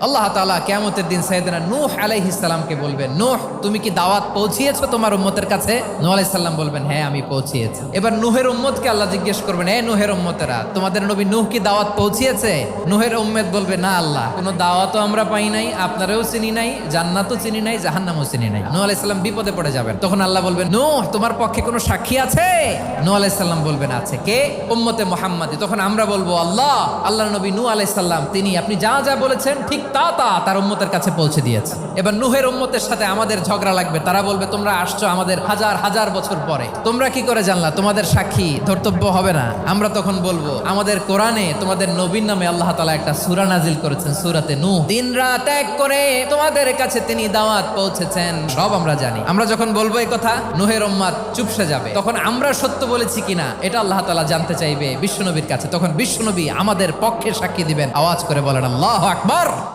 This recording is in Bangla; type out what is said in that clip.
আল্লাহ তাআলা কিয়ামতের দিন সাইয়েদনা নূহ আলাইহিস সালামকে বলবেন, নূহ তুমি কি দাওয়াত পৌঁছিয়েছো তোমার উম্মতের কাছে? নূহ আলাইহিস সালাম বলবেন, হ্যাঁ আমি পৌঁছিয়েছি। এবার নূহের উম্মতকে আল্লাহ জিজ্ঞেস করবেন, হে নূহের উম্মতেরা, তোমাদের নবী নূহ কি দাওয়াত পৌঁছিয়েছে? নূহের উম্মত বলবে, না আল্লাহ, কোনো দাওয়াতও আমরা পাই নাই, আপনারাও চিনি নাই, জান্নাতও চিনি নাই, জাহান্নামও চিনি নাই। নূহ আলাইহিস সালাম বিপদে পড়ে যাবেন। তখন আল্লাহ বলবেন, নূহ তোমার পক্ষে কোনো সাক্ষী আছে? নূহ আলাইহিস সালাম বলবেন, আছে। কে? উম্মতে মুহাম্মাদি। তখন আমরা বলবো, আল্লাহর নবী নূহ আলাইহিস সালাম তিনি আপনি যা যা বলেছেন ঠিক তা তার উম্মতের কাছে পৌঁছে দিয়েছে। এবার নূহের উম্মতের সাথে আমাদের ঝগড়া লাগবে। তারা বলবে, তোমরা আসছো আমাদের হাজার হাজার বছর পরে, তোমরা কি করে জানলা? তোমাদের সাক্ষী ধর্তব্য হবে না? আমরা তখন বলবো, আমাদের কোরআনে তোমাদের নবীর নামে আল্লাহ তাআলা একটা সূরা নাজিল করেছেন, সূরাতে নূহ। দিন রাত এক করে তোমাদের কাছে তিনি দাওয়াত পৌঁছেছেন, সব আমরা জানি। আমরা যখন বলবো এই কথা, নূহের উম্মত চুপসে যাবে। তখন আমরা সত্য বলেছি কিনা এটা আল্লাহ তাআলা জানতে চাইবে বিশ্বনবীর কাছে। তখন বিশ্বনবী আমাদের পক্ষে সাক্ষী দিবেন। আওয়াজ করে বলেন আল্লাহু আকবার।